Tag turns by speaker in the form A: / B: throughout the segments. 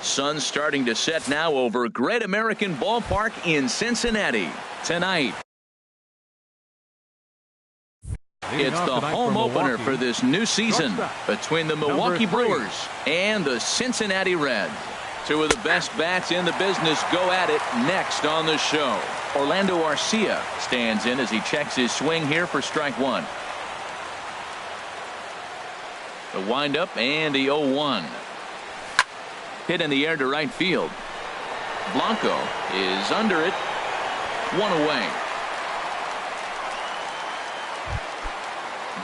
A: Sun's starting to set now over Great American Ballpark in Cincinnati tonight. It's the home opener for this new season between the Milwaukee Brewers and the Cincinnati Reds. Two of the best bats in the business go at it next on the show. Orlando Arcia stands in as he checks his swing here for strike one. The windup and the 0-1. Hit in the air to right field. Blanco is under it. One away.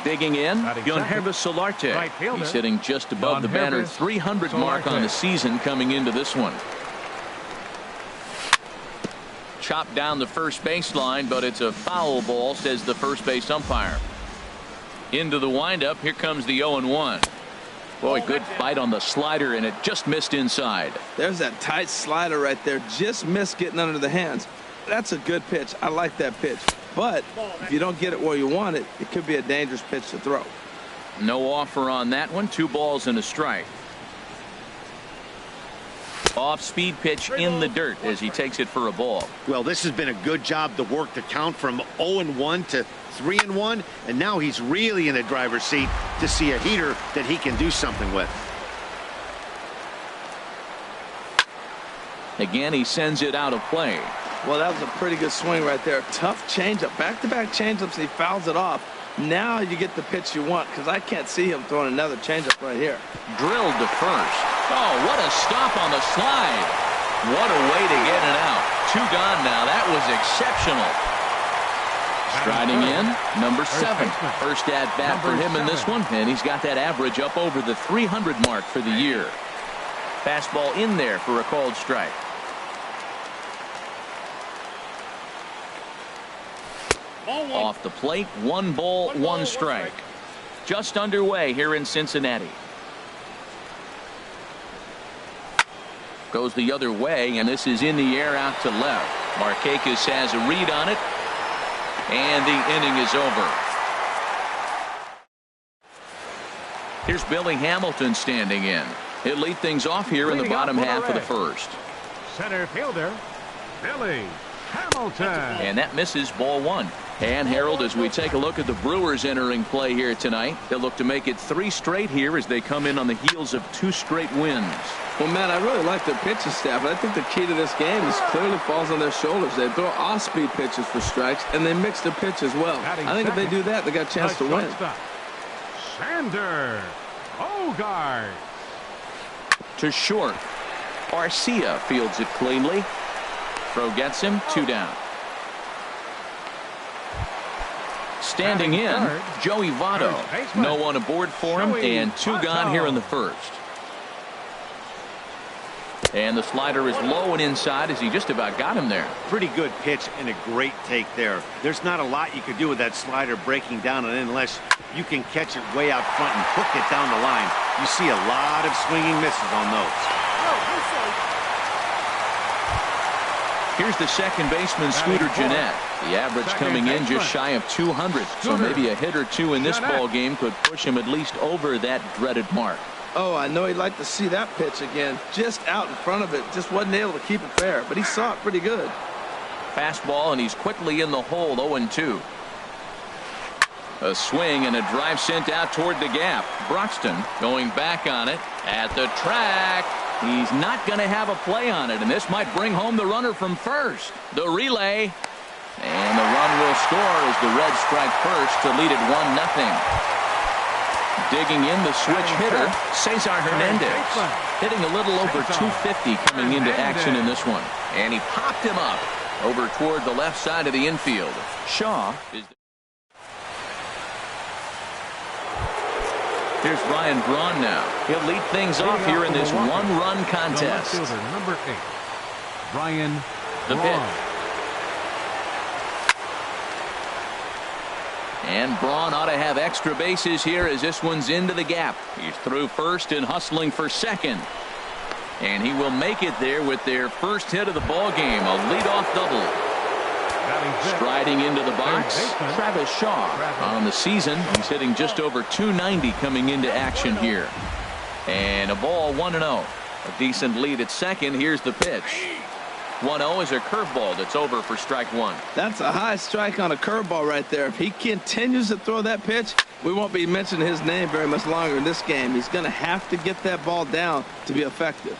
A: Digging in, Guilherme Solarte. Right, he's hitting just above the banner 300 mark on the season coming into this one. Chopped down the first baseline, but it's a foul ball, says the first base umpire. Into the windup. Here comes the 0-1. Boy, good fight on the slider, and it just missed inside.
B: There's that tight slider right there. Just missed getting under the hands. That's a good pitch. I like that pitch. But if you don't get it where you want it, it could be a dangerous pitch to throw.
A: No offer on that one. 2 balls and a strike. Off-speed pitch in the dirt as he takes it for a ball.
C: Well, this has been a good job to work the count from 0-1 to 3-1, and now he's really in the driver's seat to see a heater that he can do something with.
A: Again, he sends it out of play.
B: Well, that was a pretty good swing right there. Tough changeup. Back-to-back changeups, and he fouls it off. Now you get the pitch you want, because I can't see him throwing another changeup right here.
A: Drilled to first. Oh, what a stop on the slide. What a way to get it out. 2 gone now. That was exceptional. Striding in, number 7. First at bat for him in this one, and he's got that average up over the 300 mark for the year. Fastball in there for a called strike. Off the plate, 1 ball, 1 strike. Just underway here in Cincinnati. Goes the other way, and this is in the air out to left. Markakis has a read on it, and the inning is over. Here's Billy Hamilton standing in. He'll lead things off here in the bottom half of the first.
D: Center fielder, Billy Hamilton.
A: And that misses, ball 1. And Harold, as we take a look at the Brewers entering play here tonight, they'll look to make it 3 straight here as they come in on the heels of 2 straight wins.
B: Well, Matt, I really like their pitching staff. I think the key to this game is clearly falls on their shoulders. They throw off-speed pitches for strikes, and they mix their pitch as well. I think if they do that, they got a chance to win.
D: Sander Bogart.
A: To short. Arcia fields it cleanly. Throw gets him, 2 down. Standing in, Joey Votto. No one aboard for him, and 2 gone here in the first. And the slider is low and inside as he just about got him there.
C: Pretty good pitch and a great take there. There's not a lot you could do with that slider breaking down, and unless you can catch it way out front and hook it down the line, you see a lot of swinging misses on those.
A: Here's the second baseman, Scooter Gennett. The average coming in just shy of 200, so maybe a hit or 2 in this ball game could push him at least over that dreaded mark.
B: Oh, I know he'd like to see that pitch again. Just out in front of it. Just wasn't able to keep it fair, but he saw it pretty good.
A: Fastball, and he's quickly in the hole, 0-2. A swing and a drive sent out toward the gap. Broxton going back on it at the track. He's not going to have a play on it, and this might bring home the runner from first. The relay, and the run will score as the Reds strike first to lead it 1-0. Digging in, the switch hitter, Cesar Hernandez, hitting a little over 250 coming into action in this one, and he popped him up over toward the left side of the infield. Shaw is. Here's Ryan Braun now. He'll lead things off here in this 1-run contest.
D: Number 8, Ryan
A: the pitch. And Braun ought to have extra bases here as this one's into the gap. He's through first and hustling for second. And he will make it there with their first hit of the ball game, a leadoff double. Striding into the box, Travis Shaw. On the season, he's hitting just over 290 coming into action here. And a ball, 1-0. A decent lead at second. Here's the pitch. 1-0 is a curveball that's over for strike one.
B: That's a high strike on a curveball right there. If he continues to throw that pitch, we won't be mentioning his name very much longer in this game. He's going to have to get that ball down to be effective.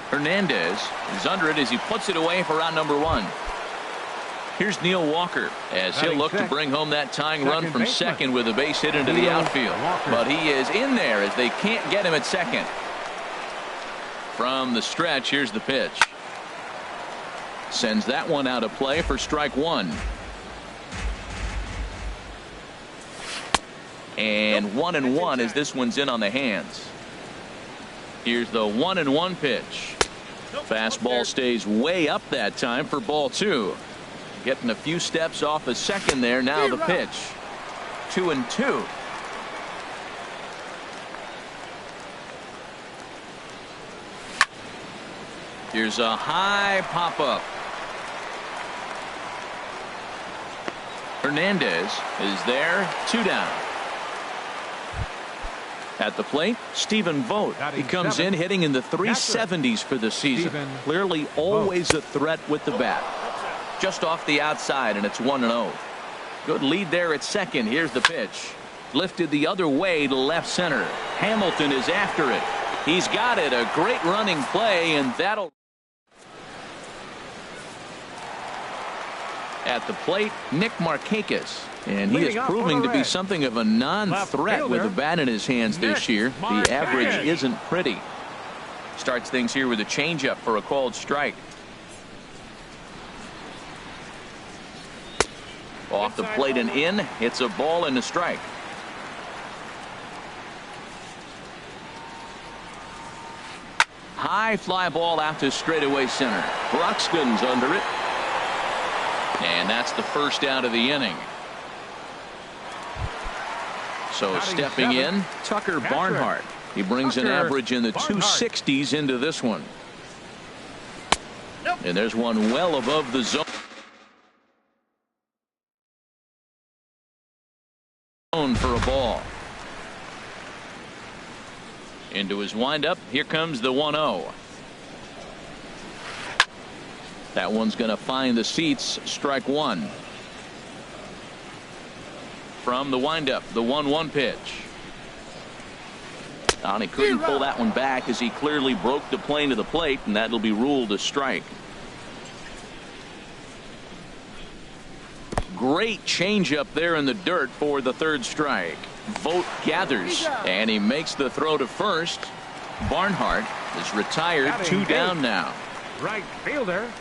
A: Hernandez is under it as he puts it away for out number one. Here's Neil Walker as he'll look to bring home that tying run from second with a base hit into the outfield. But he is in there as they can't get him at second. From the stretch, here's the pitch. Sends that one out of play for strike one. And 1-1 as this one's in on the hands. Here's the 1-1 pitch. Fastball stays way up that time for ball two. Getting a few steps off a second there. Now the pitch. 2-2. Here's a high pop up. Hernandez is there. 2 down. At the plate, Stephen Vogt. He comes in hitting in the 370s for the season. Clearly always a threat with the bat. Just off the outside, and it's 1-0. Good lead there at second. Here's the pitch. Lifted the other way to left center. Hamilton is after it. He's got it. A great running play, and that'll. At the plate, Nick Markakis. And he is proving to be something of a non-threat with the bat in his hands this year. The average isn't pretty. Starts things here with a changeup for a called strike. Off the plate and in. It's a ball and a strike. High fly ball out to straightaway center. Broxton's under it. And that's the first out of the inning. So stepping in, Tucker Barnhart. He brings an average in the 260s into this one. And there's one well above the zone. For a ball. Into his windup. Here comes the 1-0. That one's going to find the seats. Strike one. From the windup, the 1-1 pitch. And he couldn't pull that one back as he clearly broke the plane to the plate, and that'll be ruled a strike. Great changeup there in the dirt for the third strike. Vogt gathers, and he makes the throw to first. Barnhart is retired. 2 down now.
D: Right fielder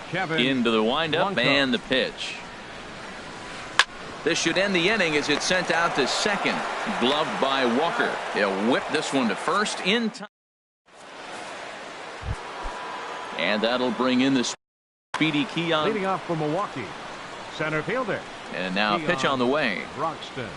D: Kevin
A: into the windup and the pitch. This should end the inning as it's sent out to second. Gloved by Walker. He'll whip this one to first in time. And that'll bring in the speedy Keon.
D: Leading off for Milwaukee. Center fielder.
A: And now
D: Keon
A: pitch on the way.
D: Broxton.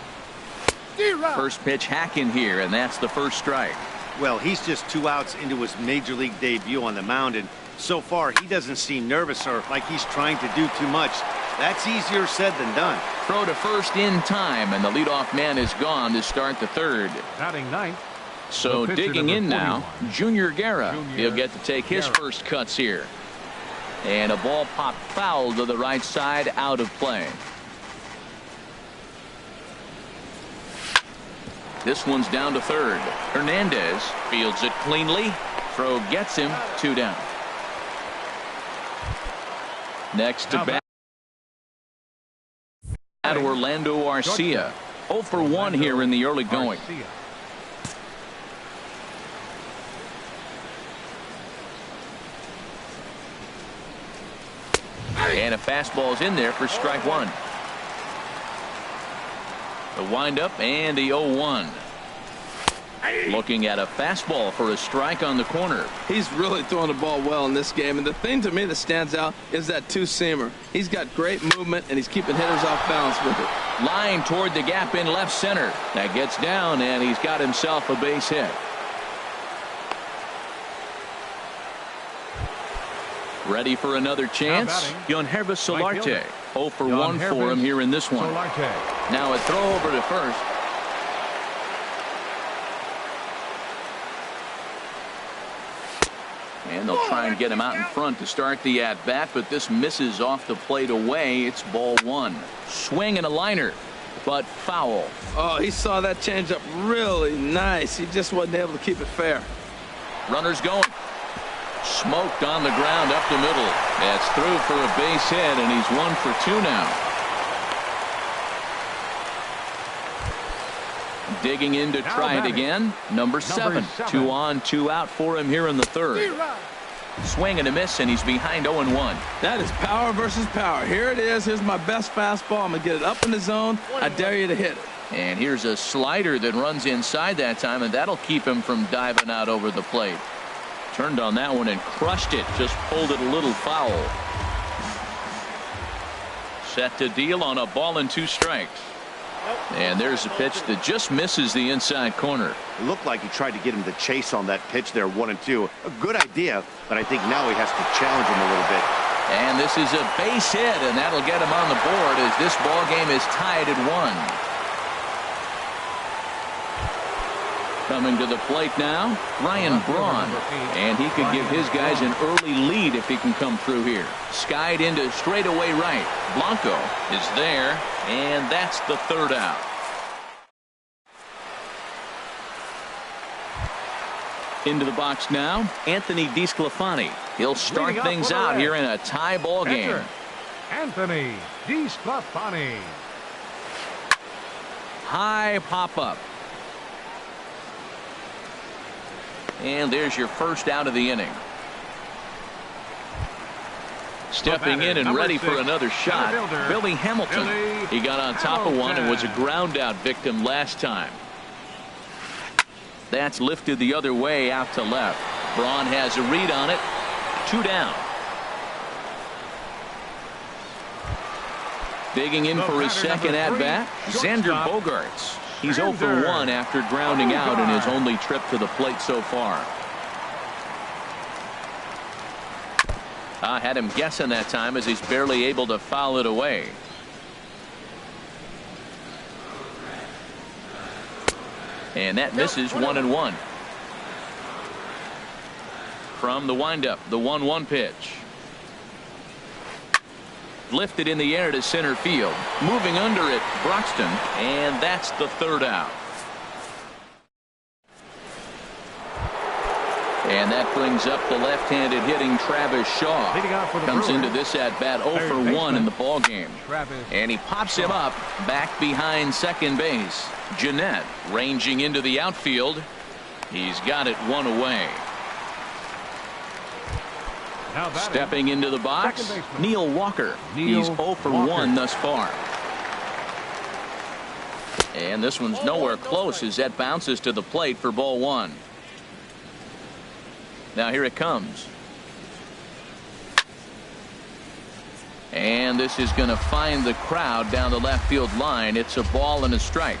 A: First pitch hacking here, and that's the first strike.
C: Well, he's just 2 outs into his major league debut on the mound, and so far he doesn't seem nervous or like he's trying to do too much. That's easier said than done.
A: Throw to first in time, and the leadoff man is gone to start the third.
D: Batting ninth.
A: So digging in now, Junior Guerra. He'll get to take his first cuts here. And a ball popped foul to the right side, out of play. This one's down to third. Hernandez fields it cleanly. Throw gets him. 2 down. Next to bat, Orlando Arcia. 0 for 1 here in the early going. And a fastball is in there for strike one. The windup and the 0-1. Looking at a fastball for a strike on the corner.
B: He's really throwing the ball well in this game. And the thing to me that stands out is that two-seamer. He's got great movement, and he's keeping hitters off balance with it.
A: Line toward the gap in left center. That gets down, and he's got himself a base hit. Ready for another chance? Yonhervis Solarte. 0 for 1 for him here in this one. Now a throw over to first. And they'll try and get him out in front to start the at-bat, but this misses off the plate away. It's ball one. Swing and a liner, but foul.
B: Oh, he saw that changeup really nice. He just wasn't able to keep it fair.
A: Runners going. Smoked on the ground up the middle. That's through for a base hit, and he's 1 for 2 now. Digging in to try it again. Number 7. 2 on, 2 out for him here in the third. Swing and a miss, and he's behind 0-1.
B: That is power versus power. Here it is. Here's my best fastball. I'm going to get it up in the zone. I dare you to hit it.
A: And here's a slider that runs inside that time, and that'll keep him from diving out over the plate. Turned on that one and crushed it. Just pulled it a little foul. Set to deal on a ball and 2 strikes. And there's a pitch that just misses the inside corner.
C: It looked like he tried to get him to chase on that pitch there, 1-2. A good idea, but I think now he has to challenge him a little bit.
A: And this is a base hit, and that'll get him on the board as this ball game is tied at 1. Coming to the plate now, Ryan Braun. And he could give his guys an early lead if he can come through here. Skied into straightaway right. Blanco is there, and that's the third out. Into the box now, Anthony DeSclafani. He'll start things out here in a tie ball game.
D: Anthony DeSclafani.
A: High pop-up. And there's your first out of the inning. Stepping in and ready for another shot, Billy Hamilton. He got on top of one and was a ground out victim last time. That's lifted the other way out to left. Braun has a read on it. 2 down. Digging in for his second at bat, Xander Bogaerts. He's 0 for 1 after grounding out in his only trip to the plate so far. I had him guessing that time as he's barely able to foul it away. And that misses 1-1. From the windup, the 1-1 pitch. Lifted in the air to center field. Moving under it, Broxton, and that's the third out. And that brings up the left-handed hitting Travis Shaw. Comes into this at-bat 0 for 1 in the ballgame. And he pops him up back behind second base. Jeanette ranging into the outfield. He's got it 1 away. Stepping into the box, Neil Walker. He's 0 for 1 thus far. And this one's nowhere close as that bounces to the plate for ball 1. Now here it comes. And this is going to find the crowd down the left field line. It's a ball and a strike.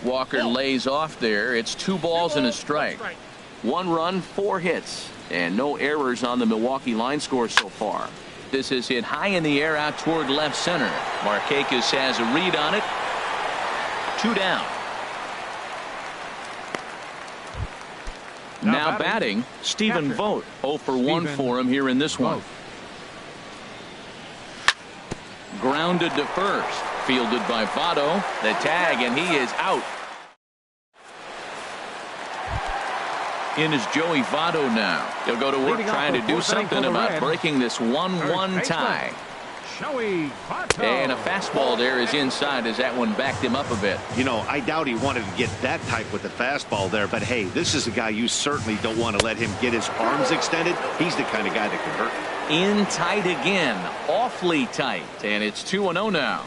A: Walker lays off there. It's 2 balls and a strike. 1 run, 4 hits. And no errors on the Milwaukee line score so far. This is hit high in the air out toward left center. Markakis has a read on it. 2 down. Now batting, Stephen Vogt. 0 for 1 for him here in this one. Grounded to first. Fielded by Votto. The tag, and he is out. In is Joey Votto now. He'll go to work trying to do something about breaking this 1-1 tie. And a fastball there is inside as that one backed him up a bit.
C: You know, I doubt he wanted to get that tight with the fastball there, but hey, this is a guy you certainly don't want to let him get his arms extended. He's the kind of guy that can hurt.
A: In tight again. Awfully tight. And it's 2-0 now.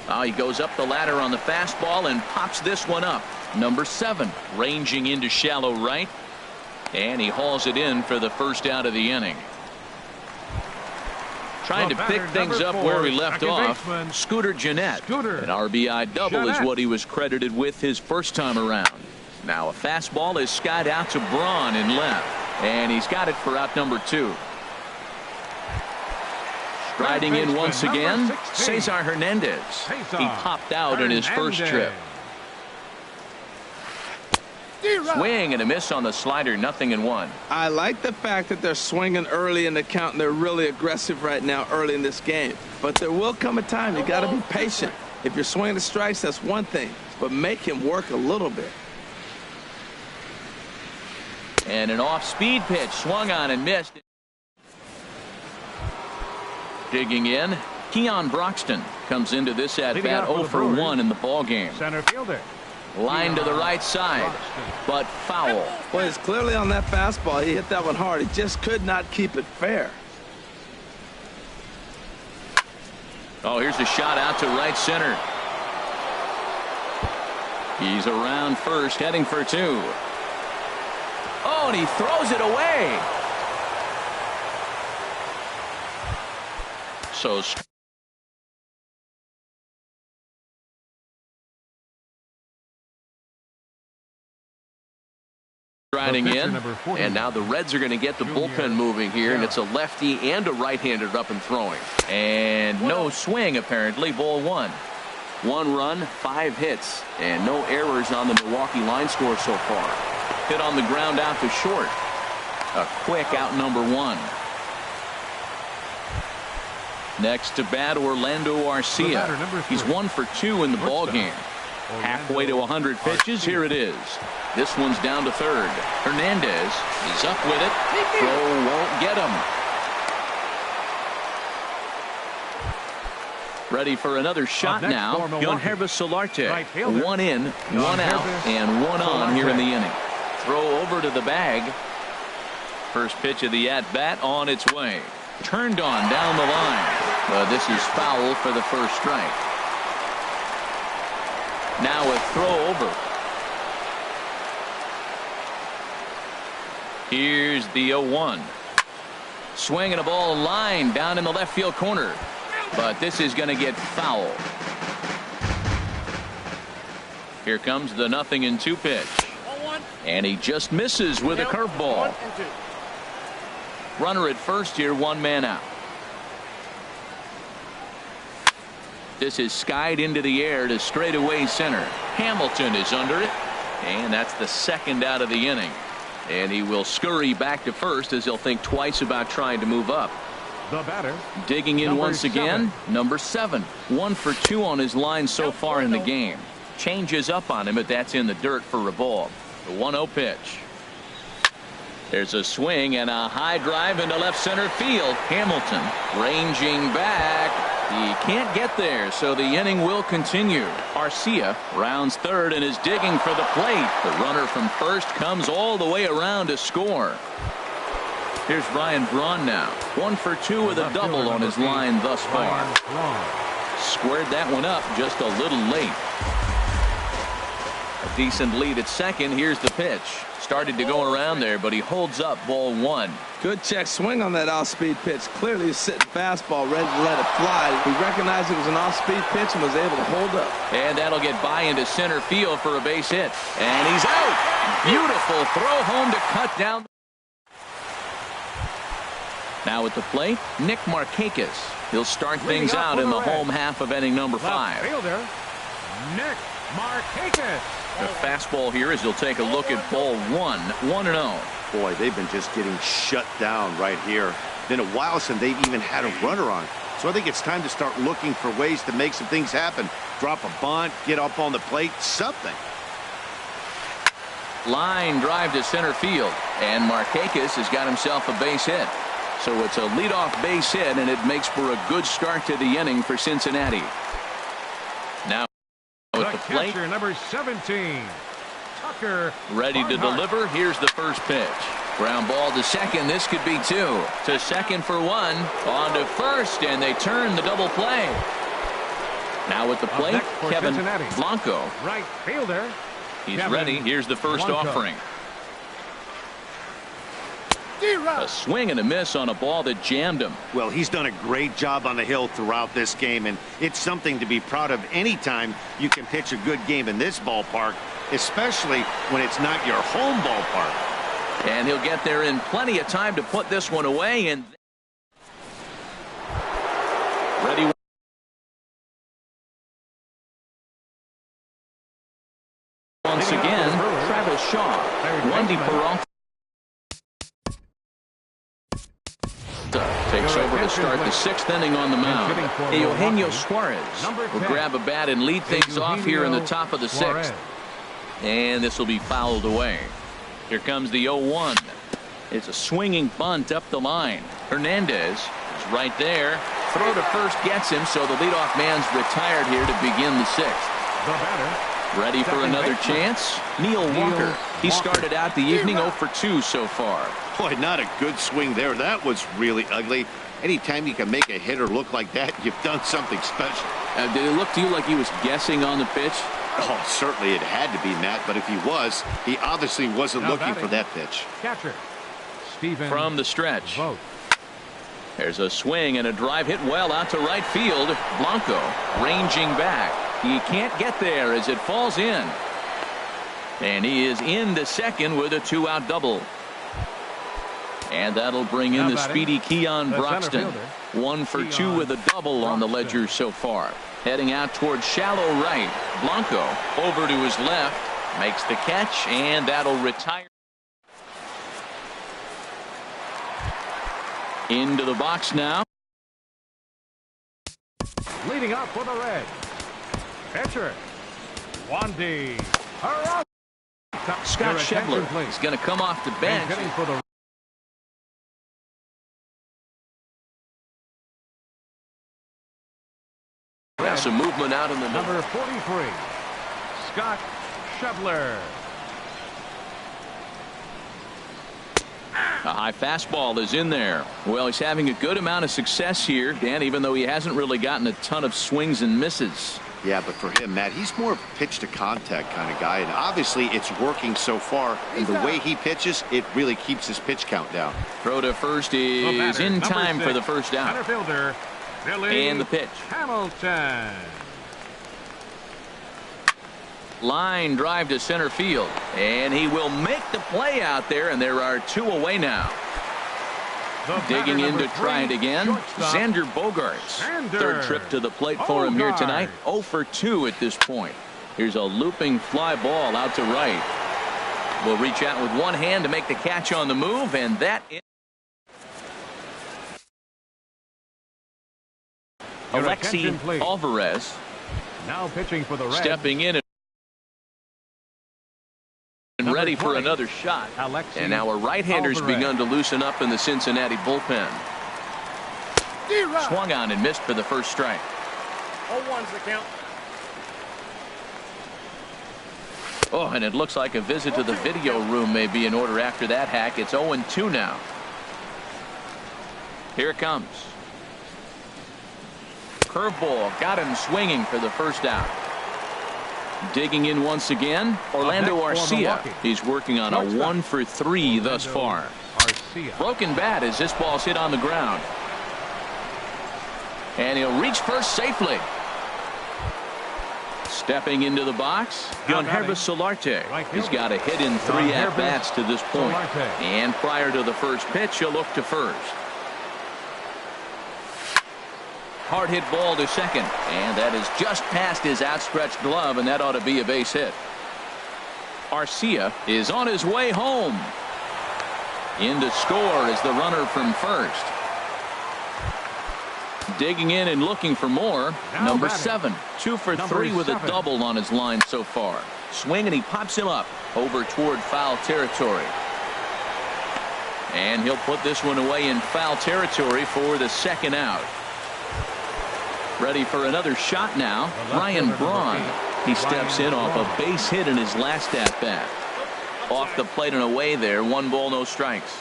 A: Oh, he goes up the ladder on the fastball and pops this one up. Number 7 ranging into shallow right, and he hauls it in for the first out of the inning. Trying to pick things up where he left off. Scooter Jeanette. An RBI double is what he was credited with his first time around. Now a fastball is skied out to Braun in left, and he's got it for out number 2. Striding in once again, Cesar Hernandez. He popped out in his first trip. Swing and a miss on the slider, 0-1.
B: I like the fact that they're swinging early in the count, and they're really aggressive right now early in this game. But there will come a time you got to be patient. If you're swinging the strikes, that's one thing, but make him work a little bit.
A: And an off-speed pitch swung on and missed. Digging in, Keon Broxton comes into this at-bat 0 for 1 in the ball game.
D: Center fielder.
A: Line to the right side, but foul.
B: Well, he's clearly on that fastball. He hit that one hard. He just could not keep it fair.
A: Oh, here's a shot out to right center. He's around first, heading for 2. Oh, and he throws it away. So riding in, and now the Reds are going to get the bullpen moving here, and it's a lefty and a right-hander up and throwing. And no swing, apparently. Ball 1. 1 run, 5 hits, and no errors on the Milwaukee line score so far. Hit on the ground out to short. A quick out, number 1. Next to bat, Orlando Arcia. He's 1 for 2 in the ball game. Halfway to 100 pitches. Here it is. This one's down to third. Hernandez is up with it. Throw won't get him. Ready for another shot now. Yohanrys Solarte. 1 in, 1 out, and 1 on here in the inning. Throw over to the bag. First pitch of the at-bat on its way. Turned on down the line. This is foul for the first strike. Now a throw over. Here's the 0-1. Swing and a ball line down in the left field corner. But this is going to get foul. Here comes the 0-2 pitch. And he just misses with a curveball. Runner at first here, 1 man out. This is skied into the air to straightaway center. Hamilton is under it, and that's the second out of the inning. And he will scurry back to first as he'll think twice about trying to move up.
D: The batter.
A: Digging in once again, number 7. 1 for 2 on his line so far in the game. Changes up on him, but that's in the dirt for a ball. The 1-0 pitch. There's a swing and a high drive into left center field. Hamilton ranging back. He can't get there, so the inning will continue. Arcia rounds third and is digging for the plate. The runner from first comes all the way around to score. Here's Ryan Braun now. 1 for 2 with a double on his line thus far. Squared that one up just a little late. A decent lead at second. Here's the pitch. Started to go around there, but he holds up. Ball 1.
B: Good check swing on that off-speed pitch. Clearly he's sitting fastball ready to let it fly. He recognized it was an off-speed pitch and was able to hold up.
A: And that'll get by into center field for a base hit. And he's out. Beautiful throw home to cut down. Now at the plate, Nick Markakis. He'll start things out in the home half of inning number 5.
D: Fielder, Nick Markakis.
A: The fastball here as he'll take a look at ball 1. 1-0.
C: Boy, they've been just getting shut down right here. Been a while since they've even had a runner on. So I think it's time to start looking for ways to make some things happen. Drop a bunt, get up on the plate, something.
A: Line drive to center field. And Markakis has got himself a base hit. So it's a leadoff base hit, and it makes for a good start to the inning for Cincinnati. Now at the plate,
D: number 17, Tucker.
A: Ready to deliver. Here's the first pitch. Ground ball to second. This could be 2. To second for 1. On to first, and they turn the double play. Now at the plate, Kevin Blanco.
D: Right fielder.
A: He's
D: Kevin
A: ready. Here's the first
D: Blanco.
A: offering. A swing and a miss on a ball that jammed him.
C: Well, he's done a great job on the hill throughout this game, and it's something to be proud of anytime you can pitch a good game in this ballpark, especially when it's not your home ballpark.
A: And he'll get there in plenty of time to put this one away. And ready once again, Michael Shaw. Wendy Peralta takes over to start the 6th inning on the mound. Eugenio Suarez will grab a bat and lead things off here in the top of the 6th. And this will be fouled away. Here comes the 0-1. It's a swinging bunt up the line. Hernandez is right there. Throw to first gets him, so the leadoff man's retired here to begin the 6th.
D: The batter.
A: Ready for another chance? Neil Walker. He started out the evening 0 for 2 so far.
C: Boy, not a good swing there. That was really ugly. Anytime you can make a hitter look like that, you've done something special.
A: Did it look to you like he was guessing on the pitch?
C: Oh, certainly it had to be, Matt, but if he was, he obviously wasn't looking for that pitch.
D: Catcher. Steven
A: From the stretch.
D: Vogt.
A: There's a swing and a drive hit well out to right field. Blanco ranging back. He can't get there as it falls in. And he is into second with a 2-out double. And that'll bring in the speedy Keon Broxton. 1 for 2 with a double on the ledger so far. Heading out towards shallow right. Blanco over to his left. Makes the catch, and that'll retire. Into the box now.
D: Leading up for the Reds. Pitcher. Wandy.
A: Scott Schebler is going to come off the bench. Some movement out in the
D: number 43. Scott Schebler.
A: A high fastball is in there. Well, he's having a good amount of success here, Dan, even though he hasn't really gotten a ton of swings and misses.
C: Yeah, but for him, Matt, he's more of a pitch to contact kind of guy, and obviously it's working so far, and the way he pitches, it really keeps his pitch count down.
A: Throw to first is in time for the first out.
D: Center fielder, Billy
A: and the pitch.
D: Hamilton.
A: Line drive to center field, and he will make the play out there, and there are 2 away now. Digging in to try it again, Xander Bogaerts. Third trip to the plate for him here tonight. 0 for 2 at this point. Here's a looping fly ball out to right. Will reach out with one hand to make the catch on the move, and that is Alexi Alvarez.
D: Now pitching for the Reds.
A: Stepping in and ready for another shot. And now a right-hander's begun to loosen up in the Cincinnati bullpen. Swung on and missed for the first strike.
D: 0-1's the count.
A: Oh, and it looks like a visit to the video room may be in order after that hack. It's 0-2 now. Here it comes. Curveball got him swinging for the first out. Digging in once again, Orlando Arcia. He's working on a 1 for 3 thus far. Broken bat as this ball's hit on the ground. And he'll reach first safely. Stepping into the box, Yangervis Solarte. He's got a hit in 3 at-bats to this point. And prior to the first pitch, he'll look to first. Hard hit ball to second, and that is just past his outstretched glove, and that ought to be a base hit. Arcia is on his way home. In to score is the runner from first. Digging in and looking for more. Number 7, 2 for 3 with a double on his line so far. Swing, and he pops him up over toward foul territory. And he'll put this one away in foul territory for the second out. Ready for another shot now. Ryan Braun. He steps in off a base hit in his last at-bat. Off the plate and away there. 1 ball, no strikes.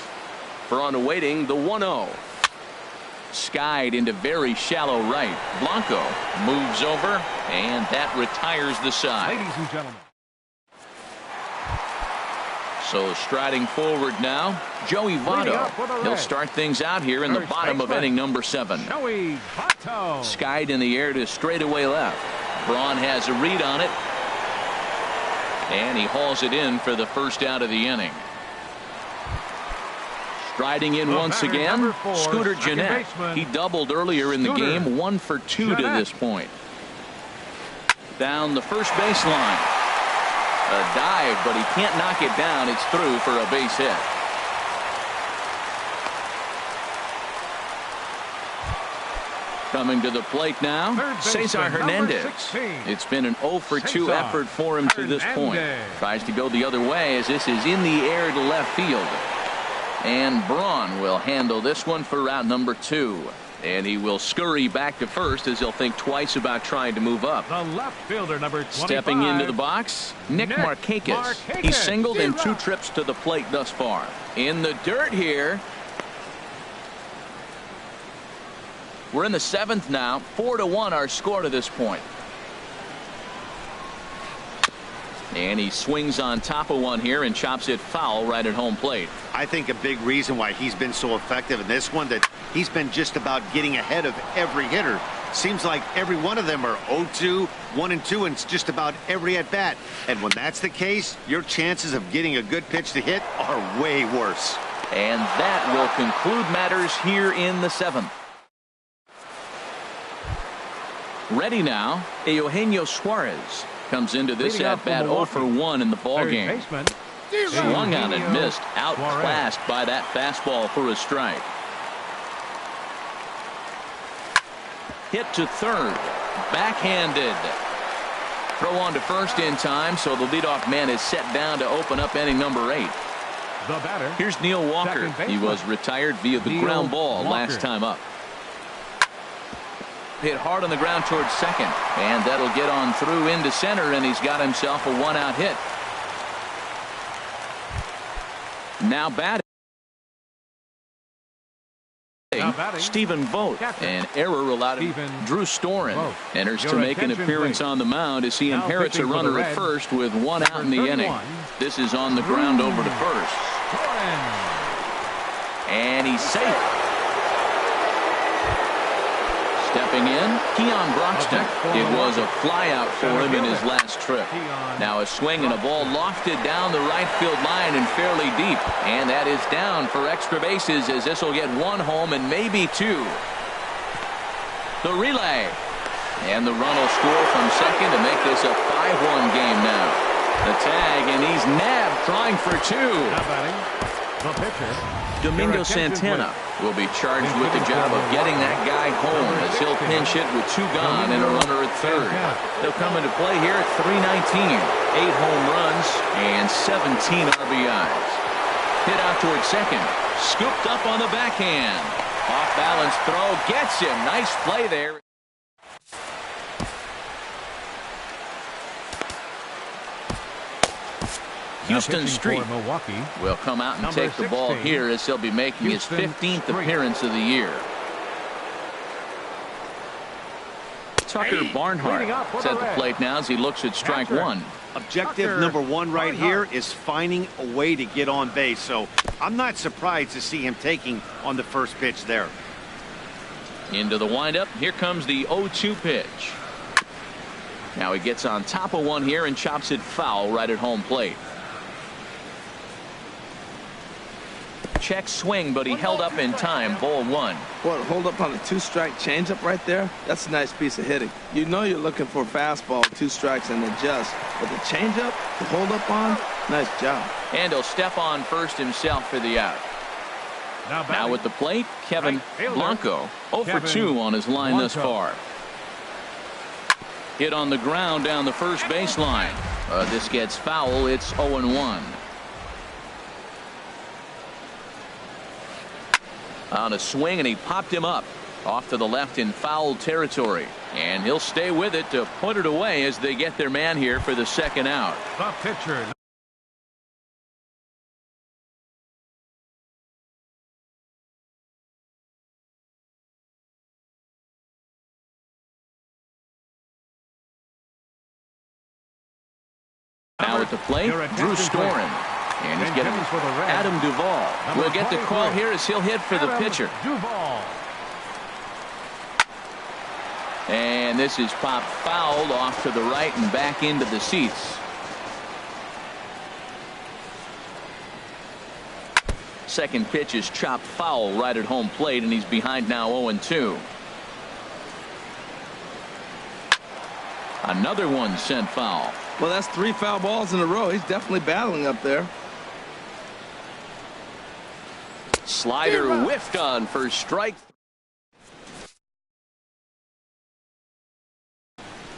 A: Braun awaiting the 1-0. Skied into very shallow right. Blanco moves over, and that retires the side.
D: Ladies and gentlemen.
A: So striding forward now, Joey Votto. He'll start things out here in the bottom of inning number 7.
D: Joey Votto.
A: Skied in the air to straightaway left. Braun has a read on it. And he hauls it in for the first out of the inning. Striding in once again, Scooter Gennett. He doubled earlier in the game, 1 for 2 to this point. Down the first baseline. A dive, but he can't knock it down. It's through for a base hit. Coming to the plate now, Cesar Hernandez. It's been an 0 for 2 effort for him to this point. Tries to go the other way as this is in the air to left field. And Braun will handle this one for route number 2. And he will scurry back to first as he'll think twice about trying to move up.
D: The left fielder, number 25.
A: Stepping into the box, Nick Markakis. He singled in 2 trips to the plate thus far. In the dirt here. We're in the 7th now. 4-1 our score to this point. And he swings on top of one here and chops it foul right at home plate.
C: I think a big reason why he's been so effective in this one, that he's been just about getting ahead of every hitter. Seems like every one of them are 0-2, 1-2, and it's just about every at bat. And when that's the case, your chances of getting a good pitch to hit are way worse.
A: And that will conclude matters here in the 7th. Ready now, Eugenio Suarez comes into this at bat 0 for 1 in the ball game. Swung on and missed, outclassed by that fastball for a strike. Hit to third, backhanded. Throw on to first in time, so the leadoff man is set down to open up inning number 8.
D: The batter.
A: Here's Neil Walker. He was retired via the ground ball last time up. Hit hard on the ground towards second, and that'll get on through into center, and he's got himself a 1-out hit. Now batting, Stephen Vogt. An error allowed him. Drew Storen enters to make an appearance on the mound as he inherits a runner at first with 1 out in the inning. This is on the ground over to first. And he's safe. Stepping in, Keon Broxton. It was a flyout for him in his last trip. Now a swing and a ball lofted down the right field line and fairly deep. And that is down for extra bases as this will get 1 home and maybe 2. The relay. And the run will score from second to make this a 5-1 game now. The tag, and he's nabbed trying for 2.
D: The pitcher,
A: Domingo Santana will be charged with the job of getting that guy home as he'll pinch hit with 2 gone and a runner at third. They'll come into play here at 319. 8 home runs and 17 RBIs. Hit out towards second. Scooped up on the backhand. Off balance throw. Gets him. Nice play there. Houston Street will come out and take the ball here as he'll be making his 15th appearance of the year. Tucker Barnhart is at the plate now as he looks at strike 1.
C: Objective number 1 right here is finding a way to get on base. So I'm not surprised to see him taking on the first pitch there.
A: Into the windup. Here comes the 0-2 pitch. Now he gets on top of one here and chops it foul right at home plate. Check swing, but he held up in time. Ball 1.
B: What, hold up on a 2-strike changeup right there? That's a nice piece of hitting. You know you're looking for a fastball, 2 strikes and adjust. But the changeup to hold up on, nice job.
A: And he'll step on first himself for the out. Now with the plate, Kevin Blanco. 0 for 2 on his line thus far. Hit on the ground down the first baseline. This gets foul. It's 0-1. On a swing, and he popped him up off to the left in foul territory, and he'll stay with it to put it away as they get their man here for the second out.
D: The pitcher.
A: Now at the plate, Drew Storen. And he's getting Adam Duvall. Will get the call here as he'll hit for the pitcher. And this is popped fouled off to the right and back into the seats. Second pitch is chopped foul right at home plate, and he's behind now 0-2. A Another one sent foul.
B: Well, that's 3 foul balls in a row. He's definitely battling up there.
A: Slider whiffed on for strike.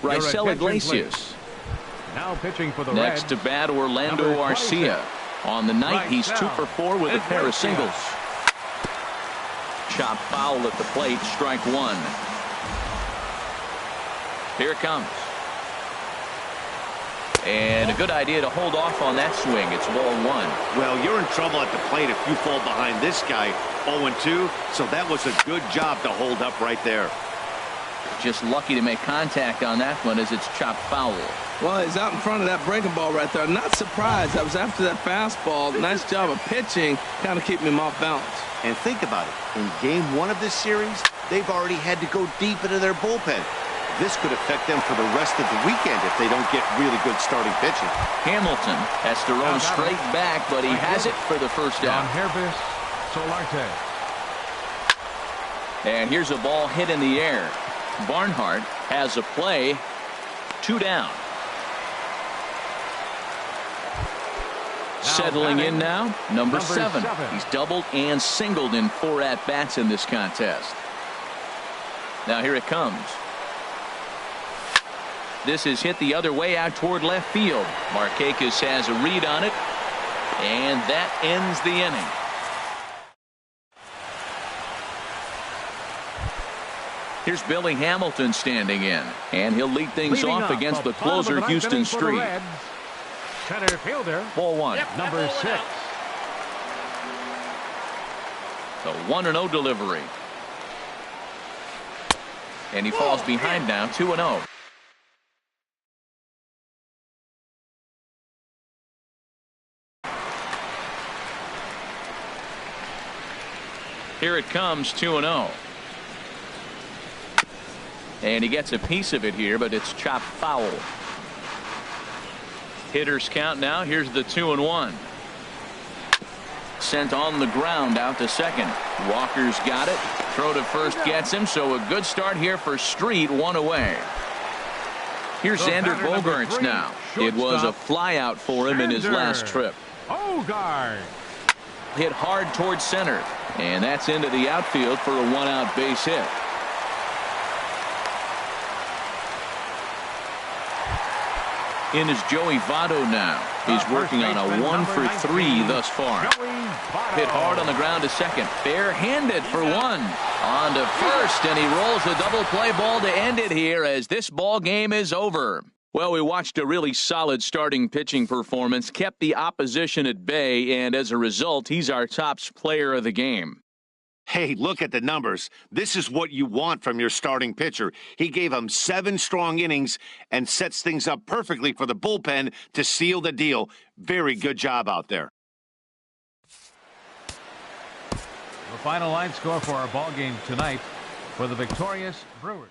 A: Raisel Iglesias.
D: Now pitching for the
A: Next
D: Reds.
A: to bat, Orlando
D: Number
A: Arcia. On the night, he's 2 for 4 with a pair of singles. Chop foul at the plate, strike 1. Here it comes. And a good idea to hold off on that swing. It's ball 1.
C: Well, you're in trouble at the plate if you fall behind this guy 0-2, so that was a good job to hold up right there.
A: Just lucky to make contact on that one as it's chopped foul.
B: Well, he's out in front of that breaking ball right there. I'm not surprised. I was after that fastball. Nice job of pitching, kind of keeping him off balance.
C: And think about it. In game 1 of this series, they've already had to go deep into their bullpen. This could affect them for the rest of the weekend if they don't get really good starting pitching.
A: Hamilton has to roll straight back, but he has it for the first out.
D: Hervis Solarte.
A: And here's a ball hit in the air. Barnhart has a play. 2 down. Settling in now, number 7. He's doubled and singled in 4 at-bats in this contest. Now here it comes. This is hit the other way out toward left field. Markakis has a read on it, and that ends the inning. Here's Billy Hamilton standing in, and he'll lead things off against the closer, Houston Street.
D: Center fielder.
A: Ball 1.
D: Number 6.
A: The 1-0 delivery. And he falls behind now, 2-0. Here it comes, 2-0. And he gets a piece of it here, but it's chopped foul. Hitters count now. Here's the 2-1. Sent on the ground out to second. Walker's got it. Throw to first gets him, so a good start here for Street, 1 away. Here's Xander Bogaerts now. It was a flyout for him in his last trip.
D: Bogart.
A: Hit hard towards center, and that's into the outfield for a 1-out base hit. In is Joey Votto now. He's working on a 1 for 3 thus far. Hit hard on the ground to second. Bare-handed for 1. On to first, and he rolls a double play ball to end it here as this ball game is over. Well, we watched a really solid starting pitching performance, kept the opposition at bay, and as a result, he's our top player of the game.
C: Hey, look at the numbers. This is what you want from your starting pitcher. He gave him 7 strong innings and sets things up perfectly for the bullpen to seal the deal. Very good job out there.
D: The final line score for our ball game tonight for the victorious Brewers.